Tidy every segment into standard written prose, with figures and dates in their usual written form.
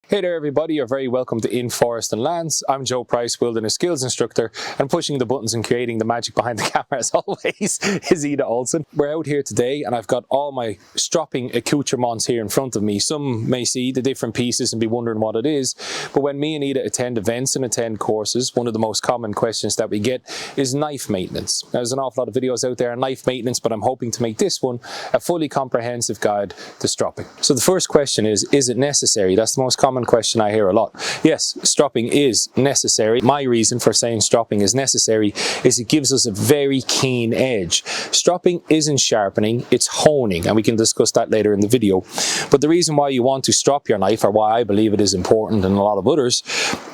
Hey there everybody, you're very welcome to In Forest and Lands. I'm Joe Price, Wilderness Skills Instructor, and pushing the buttons and creating the magic behind the camera as always is Ida Olsen. We're out here today and I've got all my stropping accoutrements here in front of me. Some may see the different pieces and be wondering what it is, but when me and Ida attend events and attend courses, one of the most common questions that we get is knife maintenance. Now, there's an awful lot of videos out there on knife maintenance, but I'm hoping to make this one a fully comprehensive guide to stropping. So the first question is it necessary? That's the most common question I hear a lot. Yes, stropping is necessary. My reason for saying stropping is necessary is it gives us a very keen edge. Stropping isn't sharpening, it's honing, and we can discuss that later in the video. But the reason why you want to strop your knife, or why I believe it is important and a lot of others,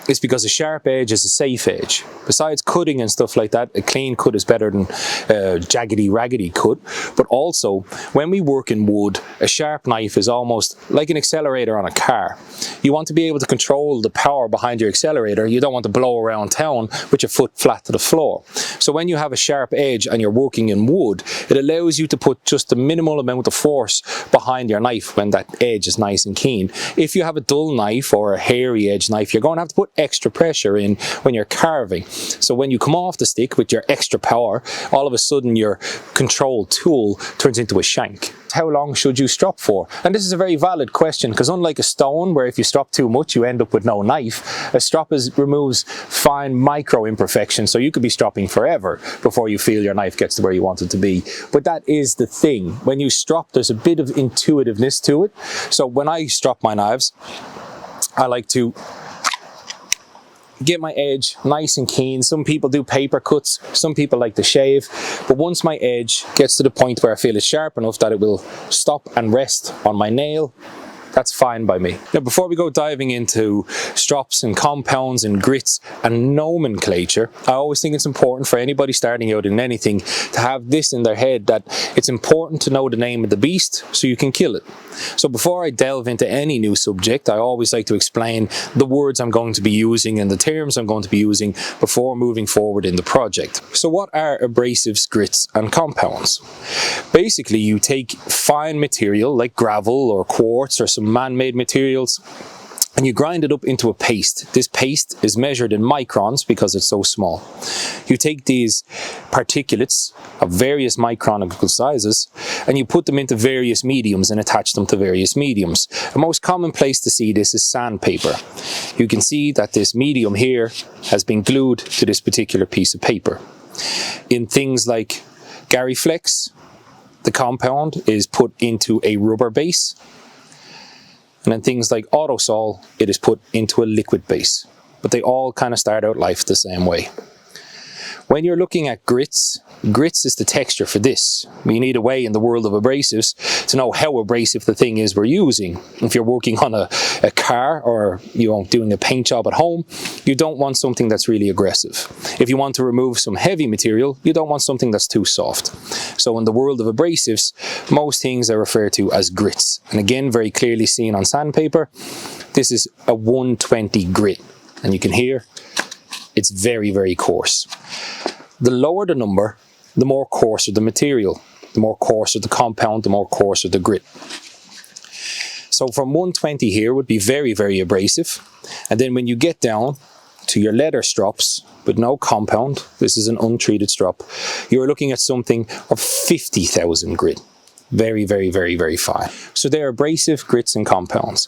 is because a sharp edge is a safe edge. Besides cutting and stuff like that, a clean cut is better than a jaggedy raggedy cut. But also, when we work in wood, a sharp knife is almost like an accelerator on a car. You want to be able to control the power behind your accelerator. You don't want to blow around town with your foot flat to the floor. So when you have a sharp edge and you're working in wood, it allows you to put just the minimal amount of force behind your knife when that edge is nice and keen. If you have a dull knife or a hairy edge knife, you're going to have to put extra pressure in when you're carving. So when you come off the stick with your extra power, all of a sudden your control tool turns into a shank. How long should you strop for? And this is a very valid question, because unlike a stone where if you strop too much you end up with no knife, a strop removes fine micro imperfections, so you could be stropping forever before you feel your knife gets to where you want it to be. But that is the thing, when you strop there's a bit of intuitiveness to it. So when I strop my knives, I like to get my edge nice and keen. Some people do paper cuts, some people like to shave, but once my edge gets to the point where I feel it's sharp enough that it will stop and rest on my nail, that's fine by me. Now, before we go diving into strops and compounds and grits and nomenclature, I always think it's important for anybody starting out in anything to have this in their head, that it's important to know the name of the beast so you can kill it. So before I delve into any new subject, I always like to explain the words I'm going to be using and the terms I'm going to be using before moving forward in the project. So what are abrasives, grits and compounds? Basically, you take fine material like gravel or quartz or some man-made materials, and you grind it up into a paste. This paste is measured in microns because it's so small. You take these particulates of various micronical sizes and you put them into various mediums and attach them to various mediums. The most common place to see this is sandpaper. You can see that this medium here has been glued to this particular piece of paper. In things like Gary Flex, the compound is put into a rubber base. And then things like Autosol, it is put into a liquid base. But they all kind of start out life the same way. When you're looking at grits, grits is the texture for this. You need a way in the world of abrasives to know how abrasive the thing is we're using. If you're working on a car or doing a paint job at home, you don't want something that's really aggressive. If you want to remove some heavy material, you don't want something that's too soft. So in the world of abrasives, most things are referred to as grits. And again, very clearly seen on sandpaper, this is a 120 grit. And you can hear it's very, very coarse. The lower the number, the more coarser the material. The more coarser the compound, the more coarser the grit. So from 120 here would be very, very abrasive. And then when you get down to your leather strops with no compound, this is an untreated strop, you're looking at something of 50,000 grit. Very, very, very, very fine. So they're abrasive, grits and compounds.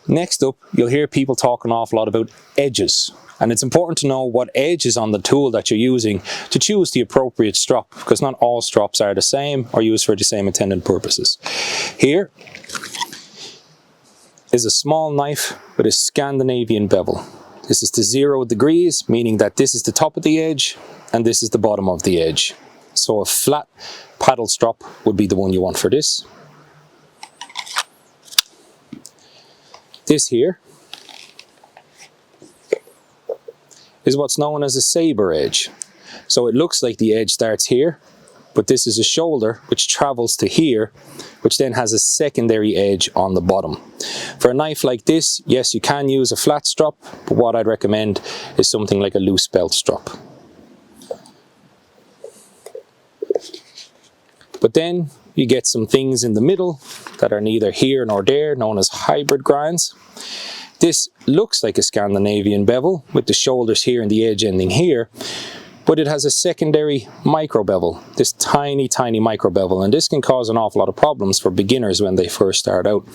Next up, you'll hear people talk an awful lot about edges. And it's important to know what edge is on the tool that you're using to choose the appropriate strop, because not all strops are the same or used for the same intended purposes. Here is a small knife with a Scandinavian bevel. This is to 0 degrees, meaning that this is the top of the edge and this is the bottom of the edge. So a flat paddle strop would be the one you want for this. This here is what's known as a saber edge. So it looks like the edge starts here, but this is a shoulder which travels to here, which then has a secondary edge on the bottom. For a knife like this, yes, you can use a flat strop, but what I'd recommend is something like a loose belt strop. But then you get some things in the middle that are neither here nor there, known as hybrid grinds. This looks like a Scandinavian bevel with the shoulders here and the edge ending here, but it has a secondary micro bevel, this tiny micro bevel, and this can cause an awful lot of problems for beginners when they first start out.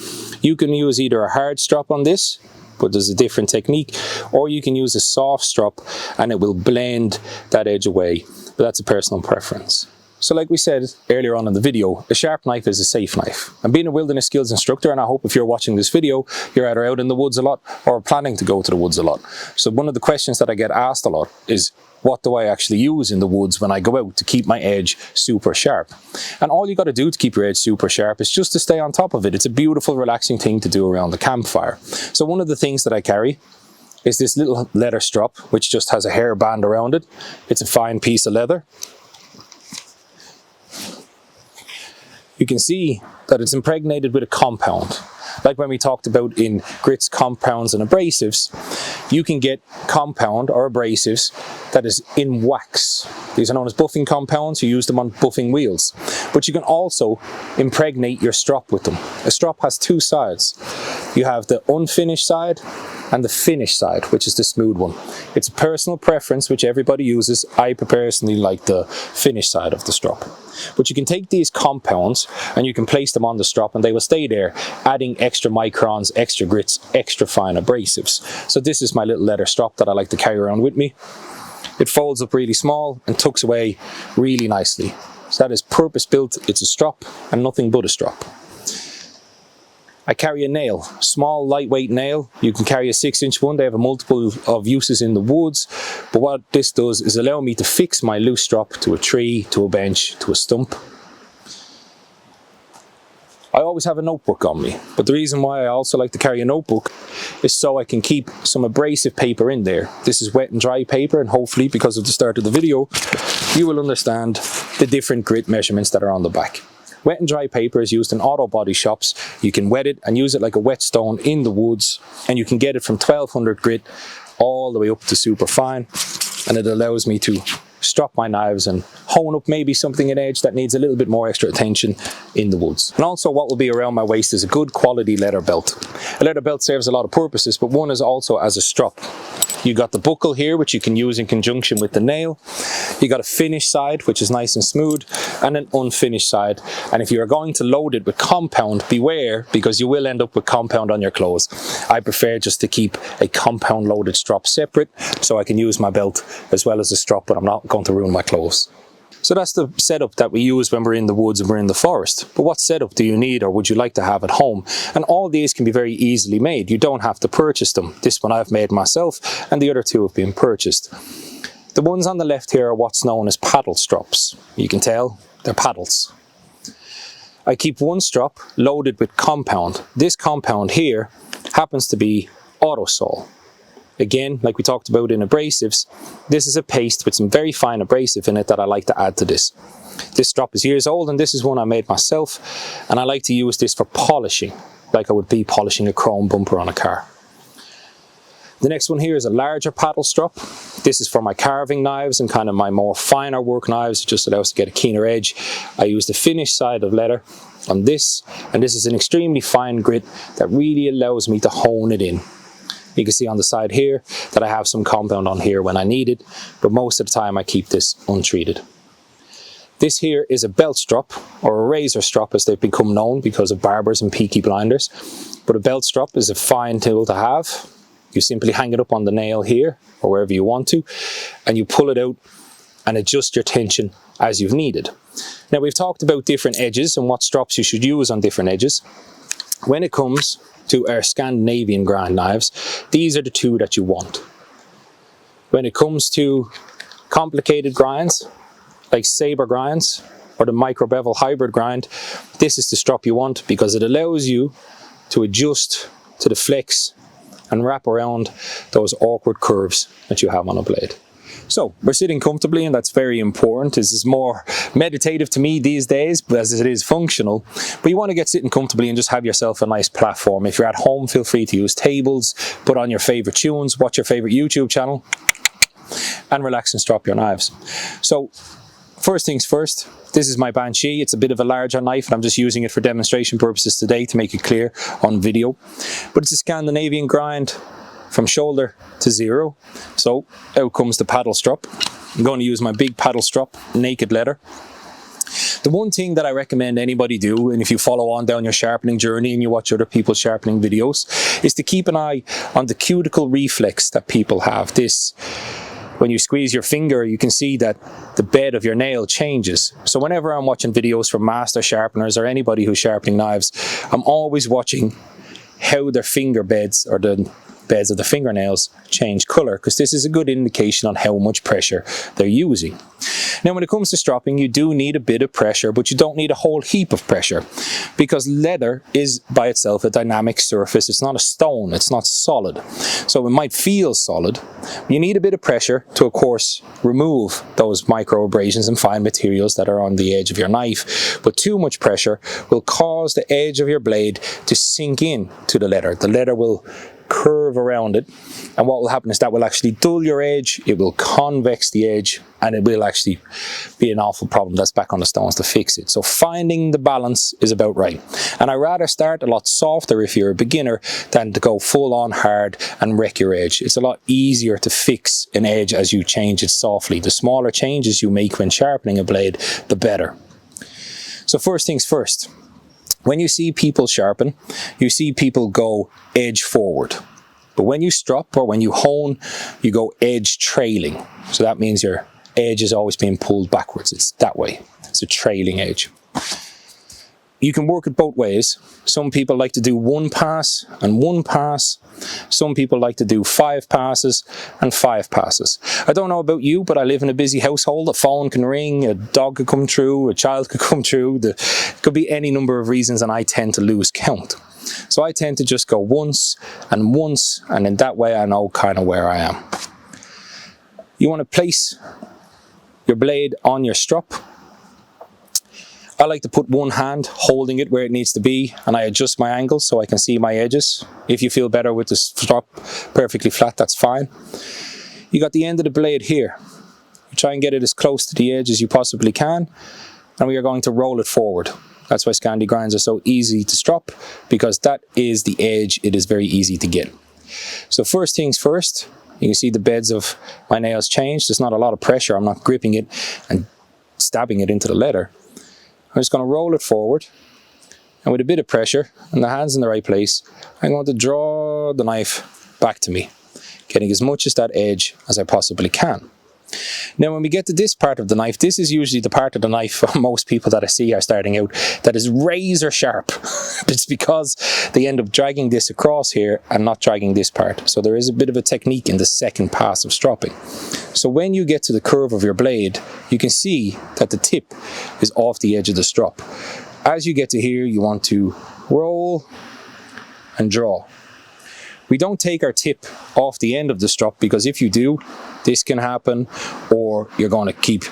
You can use either a hard strop on this, but there's a different technique, or you can use a soft strop and it will blend that edge away, but that's a personal preference. So like we said earlier on in the video, a sharp knife is a safe knife. And being a wilderness skills instructor, and I hope if you're watching this video, you're either out in the woods a lot or planning to go to the woods a lot. So one of the questions that I get asked a lot is, what do I actually use in the woods when I go out to keep my edge super sharp? And all you got to do to keep your edge super sharp is just to stay on top of it. It's a beautiful, relaxing thing to do around the campfire. So one of the things that I carry is this little leather strop, which just has a hairband around it. It's a fine piece of leather. You can see that it's impregnated with a compound. Like when we talked about in grits, compounds and abrasives, you can get compound or abrasives that is in wax. These are known as buffing compounds. You use them on buffing wheels. But you can also impregnate your strop with them. A strop has two sides. You have the unfinished side and the finished side, which is the smooth one. It's a personal preference which everybody uses. I personally like the finished side of the strop. But you can take these compounds and you can place them on the strop and they will stay there, adding extra microns, extra grits, extra fine abrasives. So this is my little leather strop that I like to carry around with me. It folds up really small and tucks away really nicely. So that is purpose built. It's a strop and nothing but a strop. I carry a nail, small lightweight nail. You can carry a 6-inch one. They have a multiple of uses in the woods. But what this does is allow me to fix my loose strop to a tree, to a bench, to a stump. I always have a notebook on me, but the reason why I also like to carry a notebook is so I can keep some abrasive paper in there. This is wet and dry paper, and hopefully because of the start of the video, you will understand the different grit measurements that are on the back. Wet and dry paper is used in auto body shops. You can wet it and use it like a whetstone in the woods, and you can get it from 1200 grit all the way up to super fine, and it allows me to strop my knives and hone up maybe something in edge that needs a little bit more extra attention in the woods. And also what will be around my waist is a good quality leather belt. A leather belt serves a lot of purposes, but one is also as a strop. You got the buckle here, which you can use in conjunction with the nail. You got a finished side, which is nice and smooth, and an unfinished side. And if you're going to load it with compound, beware, because you will end up with compound on your clothes. I prefer just to keep a compound loaded strop separate, so I can use my belt as well as a strop, but I'm not going to ruin my clothes. So that's the setup that we use when we're in the woods and we're in the forest. But what setup do you need or would you like to have at home? And all these can be very easily made. You don't have to purchase them. This one I've made myself, and the other two have been purchased. The ones on the left here are what's known as paddle strops. You can tell they're paddles. I keep one strop loaded with compound. This compound here happens to be autosol. Again, like we talked about in abrasives, this is a paste with some very fine abrasive in it that I like to add to this. This strop is years old, and this is one I made myself, and I like to use this for polishing, like I would be polishing a chrome bumper on a car. The next one here is a larger paddle strop. This is for my carving knives and kind of my more finer work knives. It just allows to get a keener edge. I use the finished side of leather on this, and this is an extremely fine grit that really allows me to hone it in. You can see on the side here that I have some compound on here when I need it, but most of the time I keep this untreated. This here is a belt strop, or a razor strop as they've become known because of barbers and peaky blinders. But a belt strop is a fine tool to have. You simply hang it up on the nail here, or wherever you want to, and you pull it out and adjust your tension as you've needed. Now we've talked about different edges and what strops you should use on different edges. When it comes to our Scandinavian grind knives, these are the two that you want. When it comes to complicated grinds, like saber grinds or the micro bevel hybrid grind, this is the strop you want because it allows you to adjust to the flex and wrap around those awkward curves that you have on a blade. So we're sitting comfortably, and that's very important. This is more meditative to me these days, as it is functional. But you want to get sitting comfortably and just have yourself a nice platform. If you're at home, feel free to use tables, put on your favorite tunes, watch your favorite YouTube channel, and relax and strop your knives. So First things first, this is my Banshee. It's a bit of a larger knife and I'm just using it for demonstration purposes today to make it clear on video. But it's a Scandinavian grind from shoulder to zero. So out comes the paddle strop. I'm going to use my big paddle strop, naked leather. The one thing that I recommend anybody do, and if you follow on down your sharpening journey and you watch other people's sharpening videos, is to keep an eye on the cuticle reflex that people have. This, when you squeeze your finger, you can see that the bed of your nail changes. So whenever I'm watching videos from master sharpeners or anybody who's sharpening knives, I'm always watching how their finger beds or the beds of the fingernails change color, because this is a good indication on how much pressure they're using. Now when it comes to stropping, you do need a bit of pressure, but you don't need a whole heap of pressure, because leather is by itself a dynamic surface. It's not a stone, it's not solid. So it might feel solid. You need a bit of pressure to, of course, remove those micro abrasions and fine materials that are on the edge of your knife. But too much pressure will cause the edge of your blade to sink in to the leather. The leather will curve around it, and what will happen is that will actually dull your edge, it will convex the edge, and it will actually be an awful problem that's back on the stones to fix it. So finding the balance is about right, and I rather start a lot softer if you're a beginner than to go full on hard and wreck your edge. It's a lot easier to fix an edge as you change it softly. The smaller changes you make when sharpening a blade, the better. So first things first, when you see people sharpen, you see people go edge forward. But when you strop or when you hone, you go edge trailing. So that means your edge is always being pulled backwards. It's that way. It's a trailing edge. You can work it both ways. Some people like to do one pass and one pass. Some people like to do 5 passes and 5 passes. I don't know about you, but I live in a busy household. A phone can ring, a dog could come through, a child could come through. There could be any number of reasons, and I tend to lose count. So I tend to just go once, and in that way I know kind of where I am. You want to place your blade on your strop. I like to put one hand holding it where it needs to be, and I adjust my angle so I can see my edges. If you feel better with the strop perfectly flat, that's fine. You got the end of the blade here. You try and get it as close to the edge as you possibly can, and we are going to roll it forward. That's why Scandi grinds are so easy to strop, because that is the edge. It is very easy to get. So first things first, you can see the beds of my nails change. There's not a lot of pressure. I'm not gripping it and stabbing it into the leather. I'm just going to roll it forward, and with a bit of pressure and the hands in the right place, I'm going to draw the knife back to me, getting as much as that edge as I possibly can. Now when we get to this part of the knife, this is usually the part of the knife most people that I see are starting out that is razor sharp. It's because they end up dragging this across here and not dragging this part. So there is a bit of a technique in the second pass of stropping. So when you get to the curve of your blade, you can see that the tip is off the edge of the strop. As you get to here, you want to roll and draw. We don't take our tip off the end of the strop, because if you do, this can happen, or you're going to keep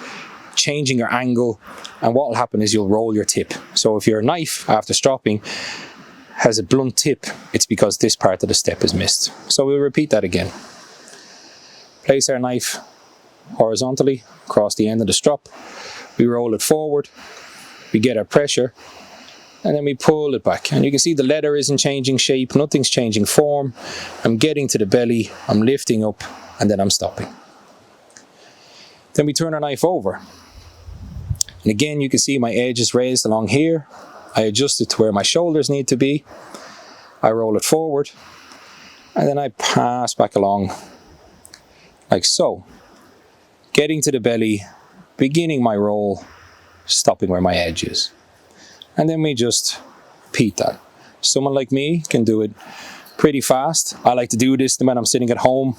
changing your angle, and what will happen is you'll roll your tip. So if your knife after stropping has a blunt tip, it's because this part of the step is missed. So we'll repeat that again. Place our knife horizontally across the end of the strop. We roll it forward. We get our pressure, and then we pull it back. And you can see the leather isn't changing shape, nothing's changing form. I'm getting to the belly, I'm lifting up, and then I'm stopping. Then we turn our knife over. And again, you can see my edge is raised along here. I adjust it to where my shoulders need to be. I roll it forward, and then I pass back along like so. Getting to the belly, beginning my roll, stopping where my edge is. And then we just repeat that. Someone like me can do it pretty fast. I like to do this when I'm sitting at home,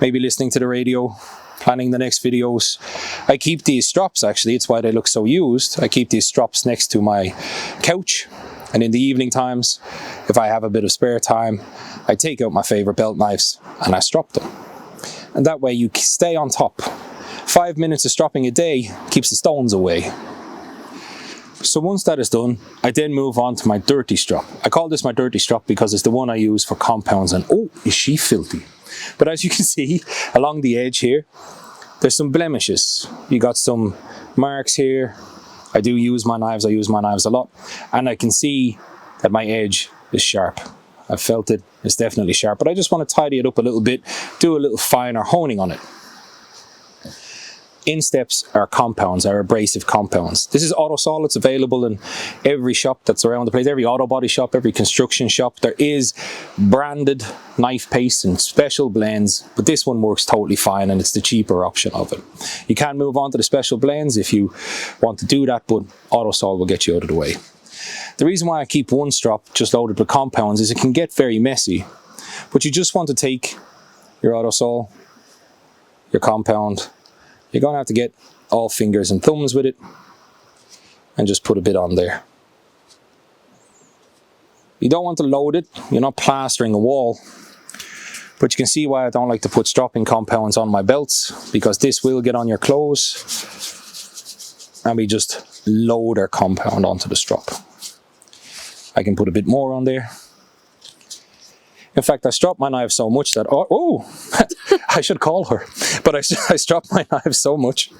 maybe listening to the radio, planning the next videos. I keep these strops, actually, it's why they look so used. I keep these strops next to my couch, and in the evening times, if I have a bit of spare time, I take out my favorite belt knives and I strop them. And that way you stay on top. 5 minutes of stropping a day keeps the stones away. So once that is done, I then move on to my dirty strop. I call this my dirty strop because it's the one I use for compounds, and oh, is she filthy. But as you can see, along the edge here, there's some blemishes. You got some marks here. I do use my knives, I use my knives a lot, and I can see that my edge is sharp. I've felt it, it's definitely sharp, but I just want to tidy it up a little bit, do a little finer honing on it. Insteps are compounds, are abrasive compounds. This is Autosol. It's available in every shop that's around the place, every auto body shop, every construction shop. There is branded knife paste and special blends, but this one works totally fine and it's the cheaper option of it. You can move on to the special blends if you want to do that, but Autosol will get you out of the way. The reason why I keep one strop just loaded with compounds is it can get very messy, but you just want to take your Autosol, your compound. You're going to have to get all fingers and thumbs with it and just put a bit on there. You don't want to load it, you're not plastering a wall, but you can see why I don't like to put stropping compounds on my belts, because this will get on your clothes and we just load our compound onto the strop. I can put a bit more on there. In fact, I strop my knife so much that, I should call her, but I strop my knife so much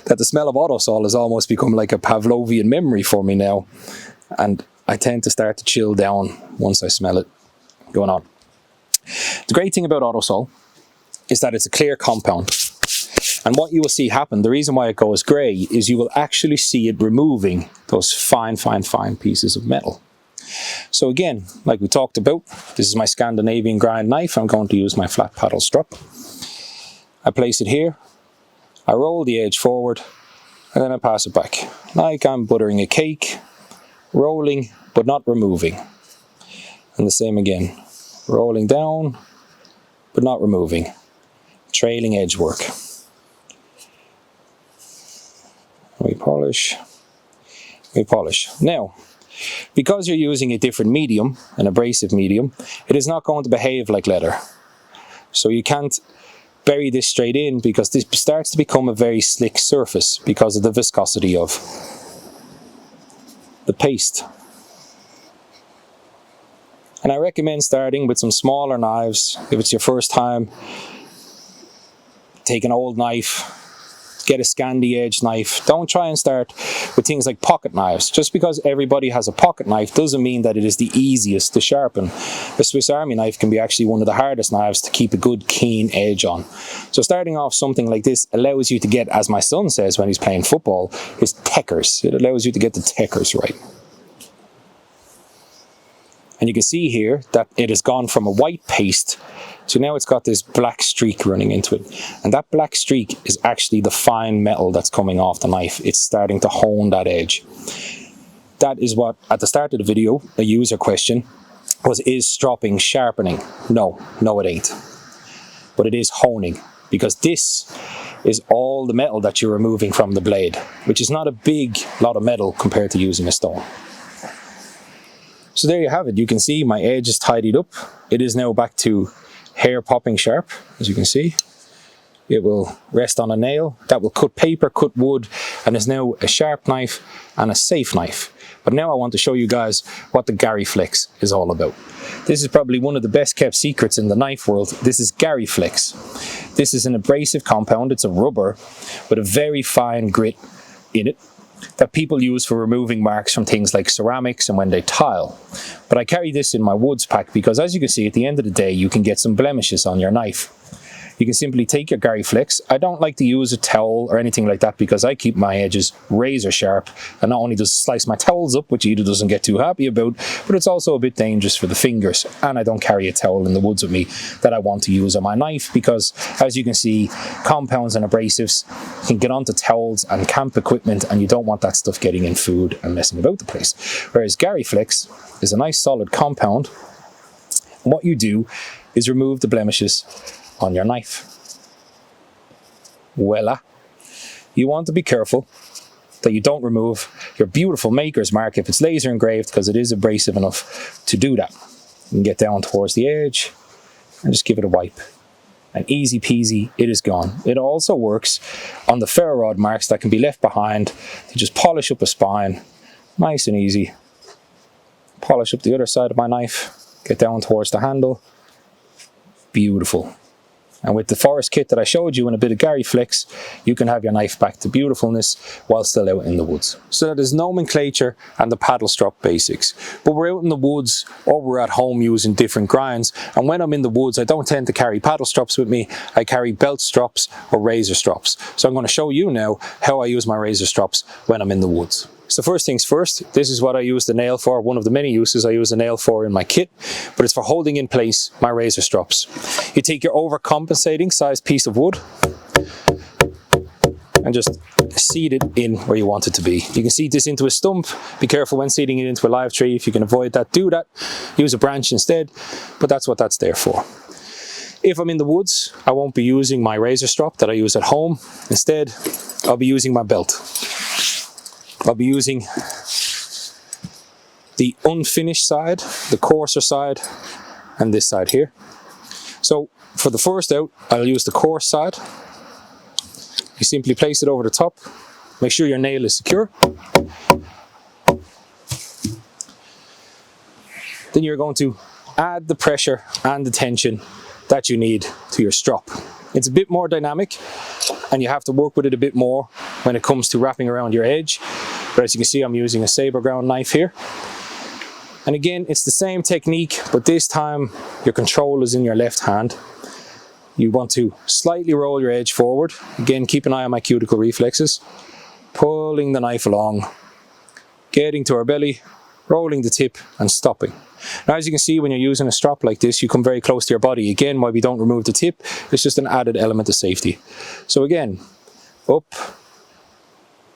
that the smell of Autosol has almost become like a Pavlovian memory for me now. And I tend to start to chill down once I smell it going on. The great thing about Autosol is that it's a clear compound. And what you will see happen, the reason why it goes grey, is you will actually see it removing those fine, fine, fine pieces of metal. So again, like we talked about, this is my Scandinavian grind knife. I'm going to use my flat paddle strop. I place it here, I roll the edge forward, and then I pass it back. Like I'm buttering a cake, rolling but not removing. And the same again, rolling down but not removing. Trailing edge work. We polish, we polish. Now, because you're using a different medium, an abrasive medium, it is not going to behave like leather. So you can't bury this straight in, because this starts to become a very slick surface because of the viscosity of the paste. And I recommend starting with some smaller knives. If it's your first time, take an old knife, get a Scandi edge knife. Don't try and start with things like pocket knives. Just because everybody has a pocket knife doesn't mean that it is the easiest to sharpen. A Swiss Army knife can be actually one of the hardest knives to keep a good keen edge on. So starting off something like this allows you to get, as my son says when he's playing football, his techers. It allows you to get the techers right. And you can see here that it has gone from a white paste to now it's got this black streak running into it. And that black streak is actually the fine metal that's coming off the knife. It's starting to hone that edge. That is what, at the start of the video, a user question was, is stropping sharpening? No, it ain't. But it is honing, because this is all the metal that you're removing from the blade, which is not a big lot of metal compared to using a stone. So there you have it. You can see my edge is tidied up. It is now back to hair popping sharp, as you can see. It will rest on a nail that will cut paper, cut wood, and is now a sharp knife and a safe knife. But now I want to show you guys what the Gary Flex is all about. This is probably one of the best kept secrets in the knife world. This is Gary Flex. This is an abrasive compound. It's a rubber with a very fine grit in it that people use for removing marks from things like ceramics and when they tile. But I carry this in my woods pack because, as you can see, at the end of the day you can get some blemishes on your knife. You can simply take your Gary Flex. I don't like to use a towel or anything like that because I keep my edges razor sharp, and not only does it slice my towels up, which Ida doesn't get too happy about, but it's also a bit dangerous for the fingers. And I don't carry a towel in the woods with me that I want to use on my knife because, as you can see, compounds and abrasives can get onto towels and camp equipment, and you don't want that stuff getting in food and messing about the place. Whereas Gary Flex is a nice solid compound, and what you do is remove the blemishes on your knife. Voila. You want to be careful that you don't remove your beautiful maker's mark if it's laser engraved, because it is abrasive enough to do that. You can get down towards the edge and just give it a wipe, and easy peasy, it is gone. It also works on the ferro rod marks that can be left behind. You just polish up a spine, nice and easy. Polish up the other side of my knife, get down towards the handle. Beautiful. And with the forest kit that I showed you and a bit of Gary Flex, you can have your knife back to beautifulness while still out in the woods. So that is nomenclature and the paddle strop basics. But we're out in the woods or we're at home using different grinds. And when I'm in the woods, I don't tend to carry paddle strops with me. I carry belt strops or razor strops. So I'm going to show you now how I use my razor strops when I'm in the woods. So first things first, this is what I use the nail for, one of the many uses I use the nail for in my kit, but it's for holding in place my razor strops. You take your overcompensating sized piece of wood and just seat it in where you want it to be. You can seat this into a stump. Be careful when seating it into a live tree. If you can avoid that, do that. Use a branch instead, but that's what that's there for. If I'm in the woods, I won't be using my razor strop that I use at home. Instead, I'll be using my belt. I'll be using the unfinished side, the coarser side, and this side here. So for the first out, I'll use the coarse side. You simply place it over the top. Make sure your nail is secure. Then you're going to add the pressure and the tension that you need to your strop. It's a bit more dynamic and you have to work with it a bit more when it comes to wrapping around your edge. But as you can see, I'm using a saber ground knife here. And again, it's the same technique, but this time your control is in your left hand. You want to slightly roll your edge forward. Again, keep an eye on my cuticle reflexes. Pulling the knife along, getting to our belly, rolling the tip and stopping. Now, as you can see, when you're using a strop like this, you come very close to your body. Again, why we don't remove the tip, it's just an added element of safety. So again, up,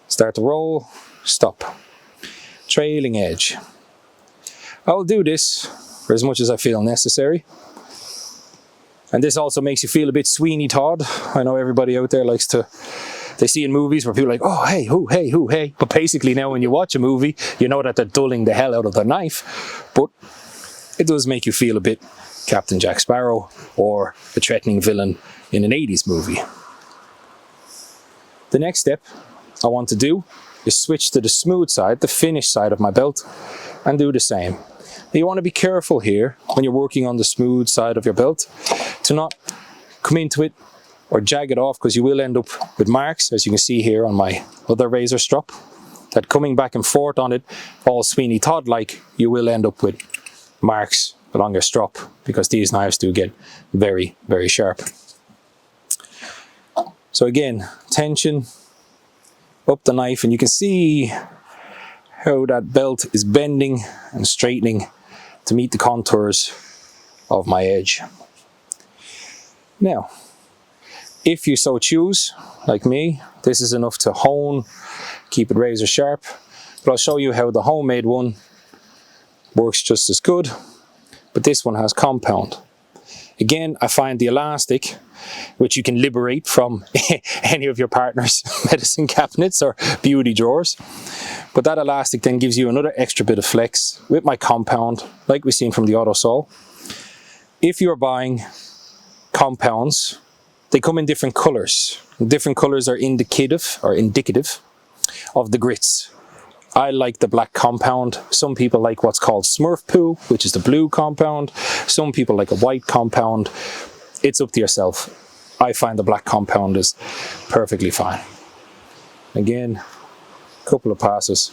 start to roll, stop. Trailing edge. I will do this for as much as I feel necessary. And this also makes you feel a bit Sweeney Todd. I know everybody out there likes to, they see in movies where people are like, oh, hey, who, hey, who, hey. But basically now when you watch a movie, you know that they're dulling the hell out of their knife. But it does make you feel a bit Captain Jack Sparrow or a threatening villain in an 80s movie. The next step I want to do is switch to the smooth side, the finished side of my belt, and do the same. Now you want to be careful here when you're working on the smooth side of your belt to not come into it or jag it off, because you will end up with marks, as you can see here on my other razor strop, that coming back and forth on it, all Sweeney Todd-like, you will end up with marks along your strop, because these knives do get very, very sharp. So again, tension, up the knife, and you can see how that belt is bending and straightening to meet the contours of my edge. Now, if you so choose, like me, this is enough to hone, keep it razor sharp, but I'll show you how the homemade one works just as good, but this one has compound. Again, I find the elastic, which you can liberate from any of your partner's medicine cabinets or beauty drawers. But that elastic then gives you another extra bit of flex with my compound, like we've seen from the AutoSol. If you're buying compounds, they come in different colors. Different colors are indicative of the grits. I like the black compound. Some people like what's called Smurf poo, which is the blue compound. Some people like a white compound. It's up to yourself. I find the black compound is perfectly fine. Again, a couple of passes.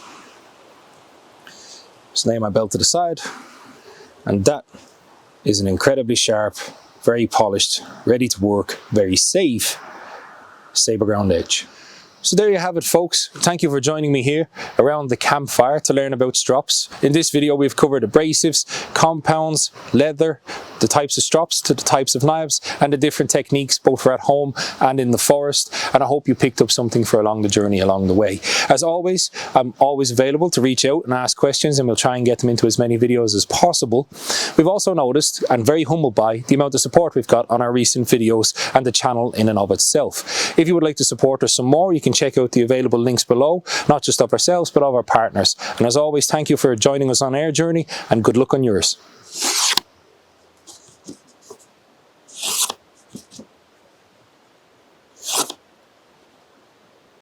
Just lay my belt to the side, and that is an incredibly sharp, very polished, ready to work, very safe saber ground edge. So there you have it, folks. Thank you for joining me here around the campfire to learn about strops. In this video we've covered abrasives, compounds, leather, the types of strops to the types of knives, and the different techniques both for at home and in the forest. And I hope you picked up something for along the journey along the way. As always, I'm always available to reach out and ask questions, and we'll try and get them into as many videos as possible. We've also noticed, and very humbled by, the amount of support we've got on our recent videos and the channel in and of itself. If you would like to support us some more, you can check out the available links below, not just of ourselves but of our partners. And as always, thank you for joining us on our journey, and good luck on yours.